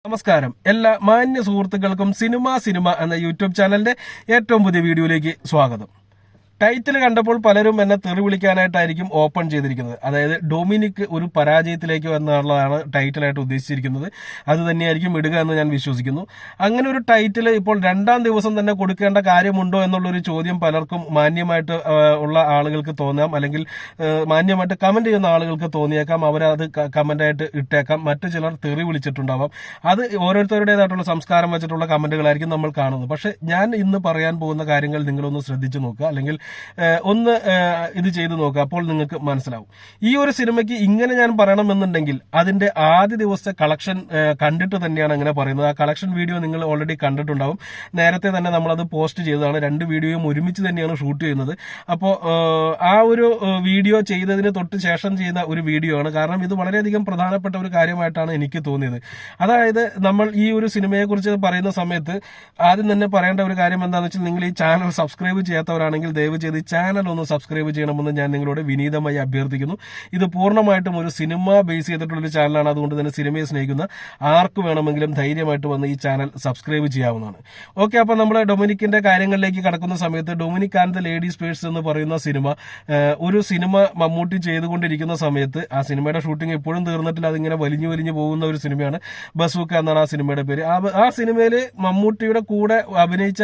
നമസ്കാരം എല്ലാ മാന്യ സുഹൃത്തുക്കൾക്കും സിനിമ എന്ന യൂട്യൂബ് ചാനലിന്റെ ഏറ്റവും പുതിയ വീഡിയോയിലേക്ക് സ്വാഗതം. ടൈറ്റിൽ കണ്ടപ്പോൾ പലരും എന്നെ തെറി വിളിക്കാനായിട്ടായിരിക്കും ഓപ്പൺ ചെയ്തിരിക്കുന്നത്. അതായത് ഡൊമിനിക് ഒരു പരാജയത്തിലേക്ക് എന്നുള്ളതാണ് ടൈറ്റിലായിട്ട് ഉദ്ദേശിച്ചിരിക്കുന്നത്. അത് തന്നെയായിരിക്കും ഇടുക എന്ന് ഞാൻ വിശ്വസിക്കുന്നു. അങ്ങനെ ഒരു ടൈറ്റിൽ ഇപ്പോൾ രണ്ടാം ദിവസം തന്നെ കൊടുക്കേണ്ട കാര്യമുണ്ടോ എന്നുള്ളൊരു ചോദ്യം പലർക്കും മാന്യമായിട്ട് ഉള്ള ആളുകൾക്ക് തോന്നാം, അല്ലെങ്കിൽ മാന്യമായിട്ട് കമന്റ് ചെയ്യുന്ന ആളുകൾക്ക് തോന്നിയേക്കാം. അവരത് കമന്റായിട്ട് ഇട്ടേക്കാം. മറ്റു ചിലർ തെറി വിളിച്ചിട്ടുണ്ടാവാം. അത് ഓരോരുത്തരുടേതായിട്ടുള്ള സംസ്കാരം വെച്ചിട്ടുള്ള കമന്റുകളായിരിക്കും നമ്മൾ കാണുന്നത്. പക്ഷെ ഞാൻ ഇന്ന് പറയാൻ പോകുന്ന കാര്യങ്ങൾ നിങ്ങളൊന്ന് ശ്രദ്ധിച്ചു നോക്കുക, അല്ലെങ്കിൽ ഒന്ന് ഇത് ചെയ്തു നോക്കുക. അപ്പോൾ നിങ്ങൾക്ക് മനസ്സിലാവും. ഈ ഒരു സിനിമയ്ക്ക് ഇങ്ങനെ ഞാൻ പറയണമെന്നുണ്ടെങ്കിൽ അതിന്റെ ആദ്യ ദിവസത്തെ കളക്ഷൻ കണ്ടിട്ട് തന്നെയാണ് അങ്ങനെ പറയുന്നത്. ആ കളക്ഷൻ വീഡിയോ നിങ്ങൾ ഓൾറെഡി കണ്ടിട്ടുണ്ടാവും. നേരത്തെ തന്നെ നമ്മളത് പോസ്റ്റ് ചെയ്തതാണ്. രണ്ട് വീഡിയോയും ഒരുമിച്ച് തന്നെയാണ് ഷൂട്ട് ചെയ്യുന്നത്. അപ്പോൾ ആ ഒരു വീഡിയോ ചെയ്തതിന് തൊട്ട് ശേഷം ചെയ്ത ഒരു വീഡിയോ ആണ്. കാരണം ഇത് വളരെയധികം പ്രധാനപ്പെട്ട ഒരു കാര്യമായിട്ടാണ് എനിക്ക് തോന്നിയത്. അതായത് നമ്മൾ ഈ ഒരു സിനിമയെ കുറിച്ച് പറയുന്ന സമയത്ത് ആദ്യം തന്നെ പറയേണ്ട ഒരു കാര്യം എന്താണെന്ന് വെച്ചാൽ, നിങ്ങൾ ഈ ചാനൽ സബ്സ്ക്രൈബ് ചെയ്യാത്തവരാണെങ്കിൽ ദയവ് ചെയ്ത് ചാനൽ ഒന്ന് സബ്സ്ക്രൈബ് ചെയ്യണമെന്ന് ഞാൻ നിങ്ങളോട് വിനീതമായി അഭ്യർത്ഥിക്കുന്നു. ഇത് പൂർണ്ണമായിട്ടും ഒരു സിനിമ ബേസ് ചെയ്തിട്ടുള്ളൊരു ചാനലാണ്. അതുകൊണ്ട് തന്നെ സിനിമയെ സ്നേഹിക്കുന്ന ആർക്ക് വേണമെങ്കിലും ധൈര്യമായിട്ട് വന്ന് ഈ ചാനൽ സബ്സ്ക്രൈബ് ചെയ്യാവുന്നതാണ്. ഓക്കെ, അപ്പൊ നമ്മൾ ഡൊമിനിക്കിന്റെ കാര്യങ്ങളിലേക്ക് കടക്കുന്ന സമയത്ത് Dominic and the ladies purse എന്ന് പറയുന്ന സിനിമ, ഒരു സിനിമ മമ്മൂട്ടി ചെയ്തുകൊണ്ടിരിക്കുന്ന സമയത്ത് ആ സിനിമയുടെ ഷൂട്ടിംഗ് ഇപ്പോഴും തീർന്നിട്ടില്ല. അതിങ്ങനെ വലിഞ്ഞു പോകുന്ന ഒരു സിനിമയാണ്. ബസൂക്ക എന്നാണ് ആ സിനിമയുടെ പേര്. ആ സിനിമയിൽ മമ്മൂട്ടിയുടെ കൂടെ അഭിനയിച്ച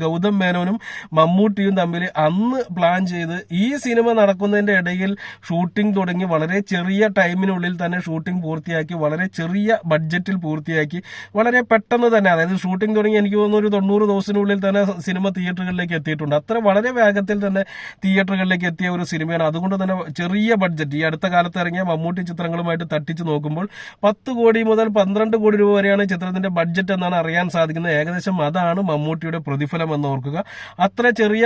ഗൗതം മേനോനും മമ്മൂട്ടിയും തമ്മിൽ അന്ന് പ്ലാൻ ചെയ്ത് ഈ സിനിമ നടക്കുന്നതിന്റെ ഇടയിൽ ഷൂട്ടിംഗ് തുടങ്ങി വളരെ ചെറിയ ടൈമിനുള്ളിൽ തന്നെ ഷൂട്ടിംഗ് പൂർത്തിയാക്കി, വളരെ ചെറിയ ബഡ്ജറ്റിൽ പൂർത്തിയാക്കി, വളരെ പെട്ടെന്ന് തന്നെ, അതായത് ഷൂട്ടിംഗ് തുടങ്ങി എനിക്ക് തോന്നുന്നു ഒരു 90 ദിവസത്തിനുള്ളിൽ തന്നെ സിനിമ തിയേറ്ററുകളിലേക്ക് എത്തിയിട്ടുണ്ട്. അത്ര വളരെ വേഗത്തിൽ തന്നെ തിയേറ്ററുകളിലേക്ക് എത്തിയ ഒരു സിനിമയാണ്. അതുകൊണ്ട് തന്നെ ചെറിയ ബഡ്ജറ്റ്, ഈ അടുത്ത കാലത്ത് ഇറങ്ങിയ മമ്മൂട്ടി ചിത്രങ്ങളുമായിട്ട് തട്ടിച്ച് നോക്കുമ്പോൾ 10 കോടി മുതൽ 12 കോടി രൂപ വരെയാണ് ചിത്രത്തിന്റെ ബഡ്ജറ്റ് എന്നാണ് അറിയാൻ സാധിക്കുന്നത്. ഏകദേശം അതാണ് മമ്മൂട്ടിയുടെ പ്രതിഫലം എന്ന് ഓർക്കുക. അത്ര ചെറിയ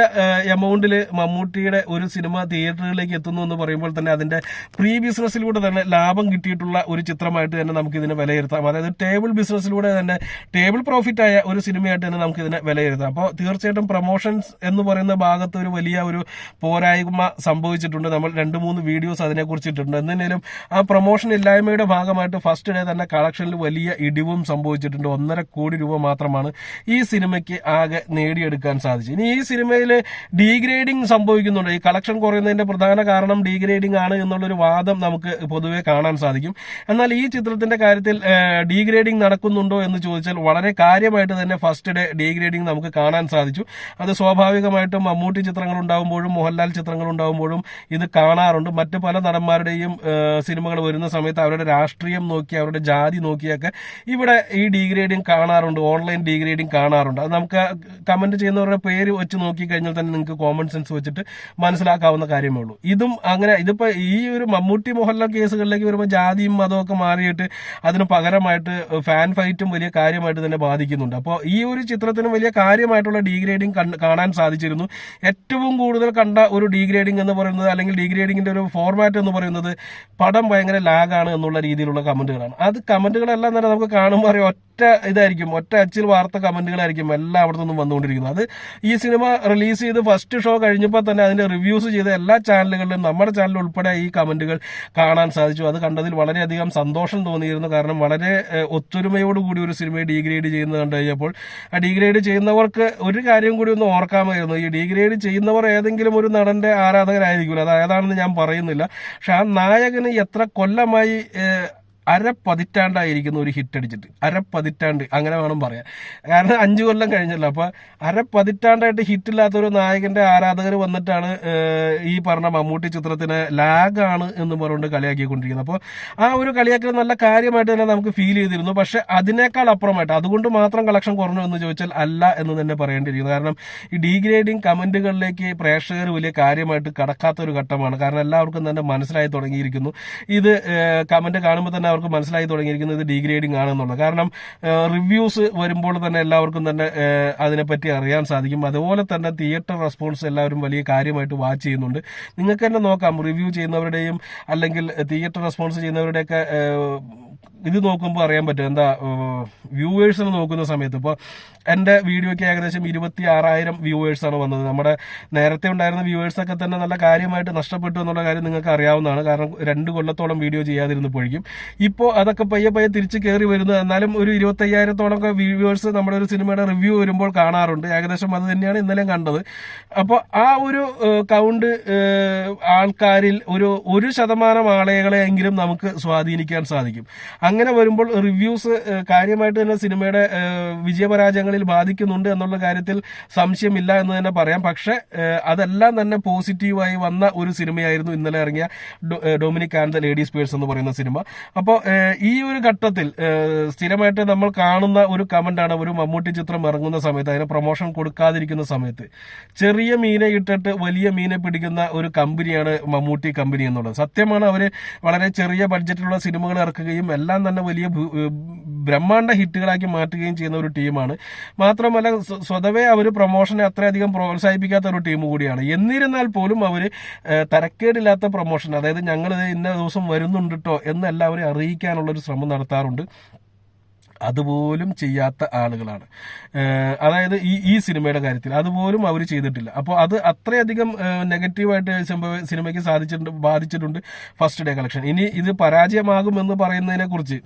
എമൗണ്ടിൽ മമ്മൂട്ടിയുടെ ഒരു സിനിമ തിയേറ്ററുകളിലേക്ക് എത്തുന്നു എന്ന് പറയുമ്പോൾ തന്നെ അതിന്റെ പ്രീ ബിസിനസ്സിലൂടെ തന്നെ ലാഭം കിട്ടിയിട്ടുള്ള ഒരു ചിത്രമായിട്ട് തന്നെ നമുക്ക് ഇതിനെ വിലയിരുത്താം. അതായത് ടേബിൾ ബിസിനസ്സിലൂടെ തന്നെ ടേബിൾ പ്രോഫിറ്റ് ആയ ഒരു സിനിമയായിട്ട് തന്നെ നമുക്ക് ഇതിനെ വിലയിരുത്താം. അപ്പോൾ തീർച്ചയായിട്ടും പ്രൊമോഷൻസ് എന്ന് പറയുന്ന ഭാഗത്ത് ഒരു വലിയ ഒരു പോരായ്മ സംഭവിച്ചിട്ടുണ്ട്. നമ്മൾ 2-3 വീഡിയോസ് അതിനെക്കുറിച്ച് ഇട്ടിട്ടുണ്ട്. എന്നാലും ആ പ്രൊമോഷൻ ഇല്ലായ്മയുടെ ഭാഗമായിട്ട് ഫസ്റ്റ് ഡേ തന്നെ കളക്ഷനിൽ വലിയ ഇടിവും സംഭവിച്ചിട്ടുണ്ട്. 1.5 കോടി രൂപ മാത്രമാണ് ഈ സിനിമയ്ക്ക് ആകെ നേടിയെടുക്കാൻ സാധിച്ചത്. ഇനി ഈ സിനിമയിൽ ഡീഗ്രേഡിംഗ് സംഭവിക്കുന്നുണ്ട്. ഈ കളക്ഷൻ കുറയുന്നതിന്റെ പ്രധാന കാരണം ഡീഗ്രേഡിംഗ് ആണ് എന്നുള്ളൊരു വാദം നമുക്ക് പൊതുവെ കാണാൻ സാധിക്കും. എന്നാൽ ഈ ചിത്രത്തിന്റെ കാര്യത്തിൽ ഡീഗ്രേഡിംഗ് നടക്കുന്നുണ്ടോ എന്ന് ചോദിച്ചാൽ വളരെ കാര്യമായിട്ട് തന്നെ ഫസ്റ്റ് ഡേ ഡീഗ്രേഡിംഗ് നമുക്ക് കാണാൻ സാധിച്ചു. അത് സ്വാഭാവികമായിട്ടും മമ്മൂട്ടി ചിത്രങ്ങൾ ഉണ്ടാകുമ്പോഴും മോഹൻലാൽ ചിത്രങ്ങൾ ഉണ്ടാകുമ്പോഴും ഇത് കാണാറുണ്ട്. മറ്റ് പല നടന്മാരുടെയും സിനിമകൾ വരുന്ന സമയത്ത് അവരുടെ രാഷ്ട്രീയം നോക്കി, അവരുടെ ജാതി നോക്കിയൊക്കെ ഇവിടെ ഈ ഡീഗ്രേഡിംഗ് കാണാറുണ്ട്, ഓൺലൈൻ ഡീഗ്രേഡിംഗ് കാണാറുണ്ട്. അത് നമുക്ക് കമന്റ് ചെയ്യുന്നവരുടെ പേര് വെച്ച് നോക്കി കഴിഞ്ഞാൽ തന്നെ നിങ്ങൾക്ക് കോമൺ സെൻസ് വെച്ചിട്ട് മനസ്സിലാക്കാവുന്ന കാര്യമേ ഉള്ളൂ. ഇതും അങ്ങനെ. ഇതിപ്പോ ഈ ഒരു മമ്മൂട്ടി മോഹൻലാൽ കേസുകളിലേക്ക് വരുമ്പോൾ ജാതിയും മതമൊക്കെ മാറിയിട്ട് അതിന് പകരമായിട്ട് ഫാൻ ഫൈറ്റും വലിയ കാര്യമായിട്ട് തന്നെ ബാധിക്കുന്നുണ്ട്. അപ്പോൾ ഈ ഒരു ചിത്രത്തിന് വലിയ കാര്യമായിട്ടുള്ള ഡീഗ്രേഡിംഗ് കാണാൻ സാധിച്ചിരുന്നു. ഏറ്റവും കൂടുതൽ കണ്ട ഒരു ഡീഗ്രേഡിംഗ് എന്ന് പറയുന്നത്, അല്ലെങ്കിൽ ഡീഗ്രേഡിംഗിന്റെ ഒരു ഫോർമാറ്റ് എന്ന് പറയുന്നത്, പടം ഭയങ്കര ലാഗാണ് എന്നുള്ള രീതിയിലുള്ള കമന്റുകളാണ്. അത് കമന്റുകളെല്ലാം തന്നെ നമുക്ക് കാണുമ്പോൾ അറിയാം, ഒറ്റ അച്ചിൽ വാർത്ത കമന്റുകളായിരിക്കും എല്ലായിടത്തു നിന്നും വന്നുകൊണ്ടിരിക്കുന്നത്. അത് ഈ സിനിമ റിലീസ് ചെയ്ത് ഫസ്റ്റ് ഷോ കഴിഞ്ഞപ്പോൾ തന്നെ അതിന്റെ റിവ്യൂസ് ചെയ്ത എല്ലാ ചാനലുകളിലും, നമ്മുടെ ചാനൽ ഉൾപ്പെടെ, ഈ കമന്റുകൾ കാണാൻ സാധിച്ചു. അത് കണ്ടതിൽ വളരെയധികം സന്തോഷം തോന്നിയിരുന്നു. കാരണം വളരെ ഒത്തൊരുമയോടുകൂടി ഒരു സിനിമയെ ഡീഗ്രേഡ് ചെയ്യുന്നത് കണ്ടു കഴിഞ്ഞപ്പോൾ ആ ഡീഗ്രേഡ് ചെയ്യുന്നവർക്ക് ഒരു കാര്യം കൂടി ഒന്ന് ഓർക്കാമായിരുന്നു. ഈ ഡീഗ്രേഡ് ചെയ്യുന്നവർ ഏതെങ്കിലും ഒരു നടന്റെ ആരാധകരായിരിക്കില്ല, അത് ഏതാണെന്ന് ഞാൻ പറയുന്നില്ല. പക്ഷെ ആ നായകന് എത്ര കൊല്ലമായി, അരപ്പതിറ്റാണ്ടായിരിക്കുന്നു ഒരു ഹിറ്റ് അടിച്ചിട്ട്. അരപ്പതിറ്റാണ്ട് അങ്ങനെ വേണം പറയാൻ. കാരണം 5 കൊല്ലം കഴിഞ്ഞല്ലോ. അപ്പൊ അരപ്പതിറ്റാണ്ടായിട്ട് ഹിറ്റില്ലാത്ത ഒരു നായകന്റെ ആരാധകർ വന്നിട്ടാണ് ഈ പറഞ്ഞ മമ്മൂട്ടി ചിത്രത്തിന് ലാഗാണ് എന്ന് പറഞ്ഞുകൊണ്ട് കളിയാക്കിക്കൊണ്ടിരിക്കുന്നത്. അപ്പോൾ ആ ഒരു കളിയാക്കൽ നല്ല കാര്യമായിട്ട് തന്നെ നമുക്ക് ഫീൽ ചെയ്തിരുന്നു. പക്ഷെ അതിനേക്കാൾ അപ്പുറമായിട്ട് അതുകൊണ്ട് മാത്രം കളക്ഷൻ കുറഞ്ഞു എന്ന് ചോദിച്ചാൽ അല്ല എന്ന് തന്നെ പറയേണ്ടിയിരിക്കുന്നു. കാരണം ഈ ഡീഗ്രേഡിംഗ് കമന്റുകളിലേക്ക് പ്രേക്ഷകർ വലിയ കാര്യമായിട്ട് കടക്കാത്ത ഒരു ഘട്ടമാണ്. കാരണം എല്ലാവർക്കും തന്നെ മനസ്സിലായി തുടങ്ങിയിരിക്കുന്നു, ഇത് കമന്റ് കാണുമ്പോൾ തന്നെ അവർക്ക് മനസ്സിലായി തുടങ്ങിയിരിക്കുന്നത് ഡീഗ്രേഡിംഗ് ആണെന്നുള്ളത്. കാരണം റിവ്യൂസ് വരുമ്പോൾ തന്നെ എല്ലാവർക്കും തന്നെ അതിനെപ്പറ്റി അറിയാൻ സാധിക്കും. അതുപോലെ തന്നെ തിയേറ്റർ റെസ്പോൺസ് എല്ലാവരും വലിയ കാര്യമായിട്ട് വാച്ച് ചെയ്യുന്നുണ്ട്. നിങ്ങൾക്ക് തന്നെ നോക്കാം, റിവ്യൂ ചെയ്യുന്നവരുടെയും അല്ലെങ്കിൽ തിയേറ്റർ റെസ്പോൺസ് ചെയ്യുന്നവരുടെയൊക്കെ ഇത് നോക്കുമ്പോൾ അറിയാൻ പറ്റും എന്താ വ്യൂവേഴ്സിനെ നോക്കുന്ന സമയത്ത്. ഇപ്പോൾ എൻ്റെ വീഡിയോയ്ക്ക് ഏകദേശം 26,000 വ്യൂവേഴ്സാണ് വന്നത്. നമ്മുടെ നേരത്തെ ഉണ്ടായിരുന്ന വ്യൂവേഴ്സൊക്കെ തന്നെ നല്ല കാര്യമായിട്ട് നഷ്ടപ്പെട്ടു എന്നുള്ള കാര്യം നിങ്ങൾക്ക് അറിയാവുന്നതാണ്. കാരണം 2 കൊല്ലത്തോളം വീഡിയോ ചെയ്യാതിരുന്നപ്പോഴേക്കും ഇപ്പോൾ അതൊക്കെ പയ്യെ പയ്യെ തിരിച്ച് കയറി വരുന്നു. എന്നാലും ഒരു 25,000-ഓളം വ്യൂവേഴ്സ് നമ്മുടെ ഒരു സിനിമയുടെ റിവ്യൂ വരുമ്പോൾ കാണാറുണ്ട്. ഏകദേശം അത് തന്നെയാണ് ഇന്നലെയും കണ്ടത്. അപ്പോൾ ആ ഒരു കൗണ്ട് ആൾക്കാരിൽ ഒരു 1% ആളുകളെയെങ്കിലും നമുക്ക് സ്വാധീനിക്കാൻ സാധിക്കും. അങ്ങനെ വരുമ്പോൾ റിവ്യൂസ് കാര്യമായിട്ട് തന്നെ സിനിമയുടെ വിജയപരാജയങ്ങളിൽ ബാധിക്കുന്നുണ്ട് എന്നുള്ള കാര്യത്തിൽ സംശയമില്ല എന്ന് തന്നെ പറയാം. പക്ഷെ അതെല്ലാം തന്നെ പോസിറ്റീവായി വന്ന ഒരു സിനിമയായിരുന്നു ഇന്നലെ ഇറങ്ങിയ Dominic and the ladies purse എന്ന് പറയുന്ന സിനിമ. അപ്പോൾ ഈ ഒരു ഘട്ടത്തിൽ സ്ഥിരമായിട്ട് നമ്മൾ കാണുന്ന ഒരു കമന്റാണ്, ഒരു മമ്മൂട്ടി ചിത്രം ഇറങ്ങുന്ന സമയത്ത് അതിന് പ്രൊമോഷൻ കൊടുക്കാതിരിക്കുന്ന സമയത്ത് ചെറിയ മീനെ ഇട്ടിട്ട് വലിയ മീനെ പിടിക്കുന്ന ഒരു കമ്പനിയാണ് മമ്മൂട്ടി കമ്പനി എന്നുള്ളത്. സത്യമാണ്, അവര് വളരെ ചെറിയ ബഡ്ജറ്റിലുള്ള സിനിമകൾ ഇറക്കുകയും എല്ലാം തന്നെ വലിയ ബ്രഹ്മാണ്ഡ ഹിറ്റുകളാക്കി മാറ്റുകയും ചെയ്യുന്ന ഒരു ടീമാണ്. മാത്രമല്ല സ്വതവേ അവർ പ്രൊമോഷനെ അത്രയധികം പ്രോത്സാഹിപ്പിക്കാത്ത ഒരു ടീം കൂടിയാണ്. എന്നിരുന്നാൽ പോലും അവർ തരക്കേടില്ലാത്ത പ്രൊമോഷൻ, അതായത് ഞങ്ങൾ ഇന്ന ദിവസം വരുന്നുണ്ട് കേട്ടോ എന്ന് എല്ലാവരെയും അറിയിക്കാനുള്ളൊരു ശ്രമം നടത്താറുണ്ട്. അതുപോലും ചെയ്യാത്ത ആളുകളാണ്. അതായത് ഈ സിനിമയുടെ കാര്യത്തിൽ അതുപോലും അവർ ചെയ്തിട്ടില്ല. അപ്പോൾ അത് അത്രയധികം നെഗറ്റീവായിട്ട് സിനിമയ്ക്ക് ബാധിച്ചിട്ടുണ്ട് ഫസ്റ്റ് ഡേ കളക്ഷൻ. ഇനി ഇത് പരാജയമാകുമെന്ന് പറയുന്നതിനെ കുറിച്ച്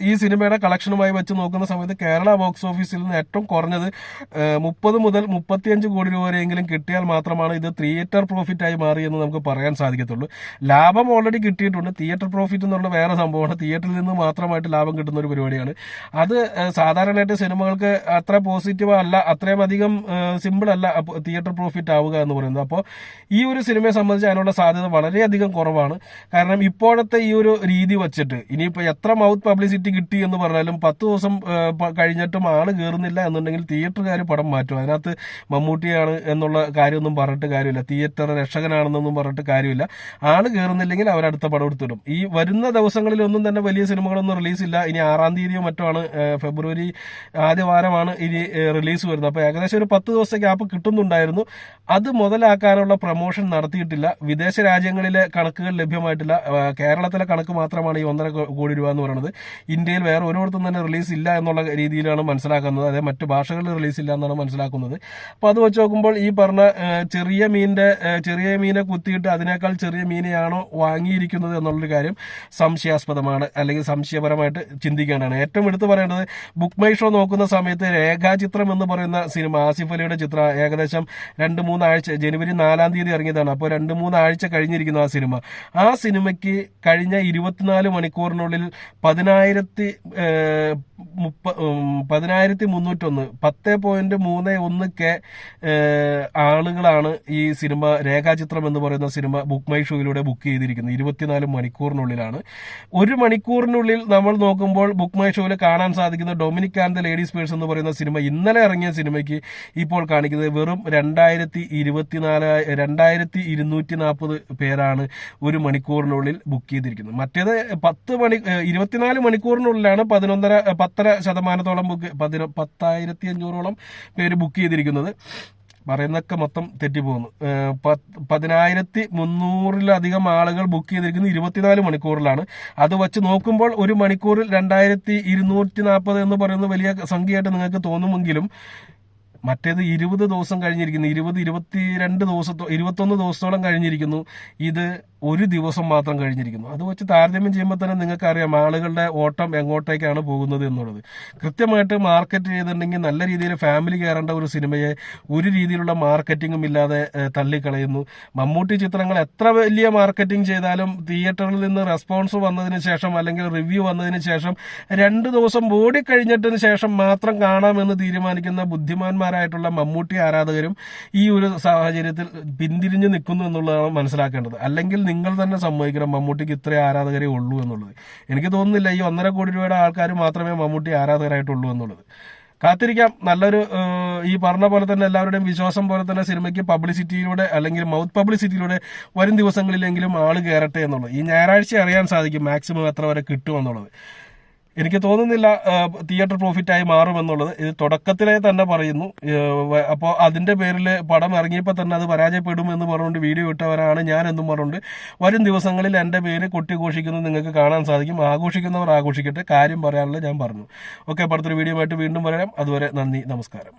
ഈ സിനിമയുടെ കളക്ഷനുമായി വെച്ച് നോക്കുന്ന സമയത്ത് കേരള ബോക്സ് ഓഫീസിൽ നിന്ന് ഏറ്റവും കുറഞ്ഞത് 30 മുതൽ 35 കോടി രൂപ വരെയെങ്കിലും കിട്ടിയാൽ മാത്രമാണ് ഇത് തിയേറ്റർ പ്രോഫിറ്റ് ആയി മാറിയെന്ന് നമുക്ക് പറയാൻ സാധിക്കത്തുള്ളൂ. ലാഭം ഓൾറെഡി കിട്ടിയിട്ടുണ്ട്. തിയേറ്റർ പ്രോഫിറ്റ് എന്നുള്ള വേറെ സംഭവമാണ്. തിയേറ്ററിൽ നിന്ന് മാത്രമായിട്ട് ലാഭം കിട്ടുന്ന ഒരു പരിപാടിയാണ്. അത് സാധാരണയായിട്ട് സിനിമകൾക്ക് അത്ര പോസിറ്റീവ് അല്ല, അത്രയും അധികം സിമ്പിൾ അല്ല തിയേറ്റർ പ്രോഫിറ്റ് ആവുക എന്ന് പറയുന്നത്. അപ്പോൾ ഈ ഒരു സിനിമയെ സംബന്ധിച്ച് അതിനുള്ള സാധ്യത വളരെയധികം കുറവാണ്. കാരണം ഇപ്പോഴത്തെ ഈ ഒരു രീതി വച്ചിട്ട് ഇനിയിപ്പോൾ എത്ര മൗത്ത് പബ്ലിസിറ്റി കിട്ടി എന്ന് പറഞ്ഞാലും 10 ദിവസം കഴിഞ്ഞിട്ടും ആള് കയറുന്നില്ല എന്നുണ്ടെങ്കിൽ തിയേറ്ററുകാർ പടം മാറ്റും. അതിനകത്ത് മമ്മൂട്ടിയാണ് എന്നുള്ള കാര്യമൊന്നും പറഞ്ഞിട്ട് കാര്യമില്ല, തിയേറ്റർ രക്ഷകനാണെന്നൊന്നും പറഞ്ഞിട്ട് കാര്യമില്ല. ആള് കയറുന്നില്ലെങ്കിൽ അവരടുത്ത പടം എടുത്തിടും. ഈ വരുന്ന ദിവസങ്ങളിലൊന്നും തന്നെ വലിയ സിനിമകളൊന്നും റിലീസില്ല. ഇനി 6-ാം തീയതിയോ മറ്റോ ആണ്, ഫെബ്രുവരി ആദ്യ വാരമാണ് ഇനി റിലീസ് വരുന്നത്. അപ്പോൾ ഏകദേശം ഒരു 10 ദിവസത്തെ ഗ്യാപ്പ് കിട്ടുന്നുണ്ടായിരുന്നു. അത് മുതലാക്കാനുള്ള പ്രൊമോഷൻ നടത്തിയിട്ടില്ല. വിദേശ രാജ്യങ്ങളിലെ കണക്കുകൾ ലഭ്യമായിട്ടില്ല. കേരളത്തിലെ കണക്ക് മാത്രമാണ് ഈ 1.5 കോടി രൂപ എന്ന് പറയുന്നത്. ഇന്ത്യയിൽ വേറെ ഒരിടത്തും തന്നെ റിലീസ് ഇല്ല എന്നുള്ള രീതിയിലാണ് മനസ്സിലാക്കുന്നത്. അതായത് മറ്റു ഭാഷകളിൽ റിലീസ് ഇല്ല എന്നാണ് മനസ്സിലാക്കുന്നത്. അപ്പോൾ അത് വെച്ച് നോക്കുമ്പോൾ ഈ പറഞ്ഞ ചെറിയ മീനെ കുത്തിയിട്ട് അതിനേക്കാൾ ചെറിയ മീനെയാണോ വാങ്ങിയിരിക്കുന്നത് എന്നുള്ളൊരു കാര്യം സംശയാസ്പദമാണ്, അല്ലെങ്കിൽ സംശയപരമായിട്ട് ചിന്തിക്കേണ്ടതാണ്. ഏറ്റവും എടുത്തു പറയേണ്ടത് ബുക്ക് മൈ ഷോ നോക്കുന്ന സമയത്ത് രേഖാചിത്രം എന്ന് പറയുന്ന സിനിമ, ആസിഫ് അലിയുടെ ചിത്രം, ഏകദേശം 2-3 ആഴ്ച, ജനുവരി 4-ാം തീയതി ഇറങ്ങിയതാണ്. അപ്പോൾ 2-3 ആഴ്ച കഴിഞ്ഞിരിക്കുന്നു ആ സിനിമയ്ക്ക് കഴിഞ്ഞ 24 മണിക്കൂറിനുള്ളിൽ 10,301 10.31K ആളുകളാണ് ഈ സിനിമ രേഖാചിത്രം എന്ന് പറയുന്ന സിനിമ ബുക്ക് മൈ ഷോയിലൂടെ ബുക്ക് ചെയ്തിരിക്കുന്നത്. 24 മണിക്കൂറിനുള്ളിലാണ്. 1 മണിക്കൂറിനുള്ളിൽ നമ്മൾ നോക്കുമ്പോൾ ബുക്ക് മൈ ഷോയിൽ കാണാൻ സാധിക്കുന്ന Dominic and the ladies purse എന്ന് പറയുന്ന സിനിമ, ഇന്നലെ ഇറങ്ങിയ സിനിമയ്ക്ക് ഇപ്പോൾ കാണിക്കുന്നത് വെറും 2,240 പേരാണ് 1 മണിക്കൂറിനുള്ളിൽ ബുക്ക് ചെയ്തിരിക്കുന്നത്. മറ്റേത് 24 മണിക്കൂറിനുള്ളിലാണ് 10.5% ബുക്ക് 10,500-ഓളം പേര് ബുക്ക് ചെയ്തിരിക്കുന്നത്. പറയുന്നൊക്കെ മൊത്തം തെറ്റിപ്പോകുന്നു. 10,300-ലധികം ആളുകൾ ബുക്ക് ചെയ്തിരിക്കുന്നത് 24 മണിക്കൂറിലാണ്. അത് വച്ച് നോക്കുമ്പോൾ 1 മണിക്കൂറിൽ 2,240 എന്ന് പറയുന്നത് വലിയ സംഖ്യയായിട്ട് നിങ്ങൾക്ക് തോന്നുമെങ്കിലും മറ്റേത് 20 ദിവസം കഴിഞ്ഞിരിക്കുന്നു, 21 ദിവസത്തോളം കഴിഞ്ഞിരിക്കുന്നു. ഇത് 1 ദിവസം മാത്രം കഴിഞ്ഞിരിക്കുന്നു. അത് വെച്ച് താരതമ്യം ചെയ്യുമ്പോൾ തന്നെ നിങ്ങൾക്ക് അറിയാം ആളുകളുടെ ഓട്ടം എങ്ങോട്ടേക്കാണ് പോകുന്നത് എന്നുള്ളത്. കൃത്യമായിട്ട് മാർക്കറ്റ് ചെയ്തിട്ടുണ്ടെങ്കിൽ നല്ല രീതിയിൽ ഫാമിലി കയറേണ്ട ഒരു സിനിമയെ ഒരു രീതിയിലുള്ള മാർക്കറ്റിങ്ങും ഇല്ലാതെ തള്ളിക്കളയുന്നു. മമ്മൂട്ടി ചിത്രങ്ങൾ എത്ര വലിയ മാർക്കറ്റിംഗ് ചെയ്താലും തിയേറ്ററിൽ നിന്ന് റെസ്പോൺസ് വന്നതിന് ശേഷം അല്ലെങ്കിൽ റിവ്യൂ വന്നതിന് ശേഷം 2 ദിവസം ഓടിക്കഴിഞ്ഞിട്ടതിന് ശേഷം മാത്രം കാണാമെന്ന് തീരുമാനിക്കുന്ന ബുദ്ധിമാന്മാരായിട്ടുള്ള മമ്മൂട്ടി ആരാധകരും ഈ ഒരു സാഹചര്യത്തിൽ പിന്തിരിഞ്ഞു നിൽക്കുന്നു എന്നുള്ളതാണ് മനസ്സിലാക്കേണ്ടത്. അല്ലെങ്കിൽ നിങ്ങൾ തന്നെ സമ്മതിക്കണം മമ്മൂട്ടിക്ക് ഇത്ര ആരാധകരേ ഉള്ളൂ എന്നുള്ളത്. എനിക്ക് തോന്നുന്നില്ല ഈ 1.5 കോടി രൂപയുടെ ആൾക്കാർ മാത്രമേ മമ്മൂട്ടി ആരാധകരായിട്ടുള്ളൂ എന്നുള്ളത്. കാത്തിരിക്കാം. നല്ലൊരു ഈ പറഞ്ഞ പോലെ തന്നെ എല്ലാവരുടെയും വിശ്വാസം പോലെ തന്നെ സിനിമയ്ക്ക് പബ്ലിസിറ്റിയിലൂടെ അല്ലെങ്കിൽ മൗത്ത് പബ്ലിസിറ്റിയിലൂടെ വരും ദിവസങ്ങളിലെങ്കിലും ആള് കയറട്ടെ എന്നുള്ളത്. ഈ ഞായറാഴ്ച അറിയാൻ സാധിക്കും മാക്സിമം എത്ര വരെ കിട്ടുമെന്നുള്ളത്. എനിക്ക് തോന്നുന്നില്ല തിയേറ്റർ പ്രോഫിറ്റായി മാറുമെന്നുള്ളത്. ഇത് തുടക്കത്തിലേ തന്നെ പറയുന്നു. അപ്പോൾ അതിന്റെ പേരിൽ പടം ഇറങ്ങിയപ്പോൾ തന്നെ അത് പരാജയപ്പെടും എന്ന് പറഞ്ഞുകൊണ്ട് വീഡിയോ ഇട്ടവരാണ് ഞാൻ എന്നും പറഞ്ഞുകൊണ്ട് വരും ദിവസങ്ങളിൽ എൻ്റെ പേര് കൊട്ടിഘോഷിക്കുന്നത് നിങ്ങൾക്ക് കാണാൻ സാധിക്കും. ആഘോഷിക്കുന്നവർ ആഘോഷിക്കട്ടെ. കാര്യം പറയാനുള്ളത് ഞാൻ പറഞ്ഞു. ഓക്കെ, അടുത്തൊരു വീഡിയോ ആയിട്ട് വീണ്ടും വരാം. അതുവരെ നന്ദി, നമസ്കാരം.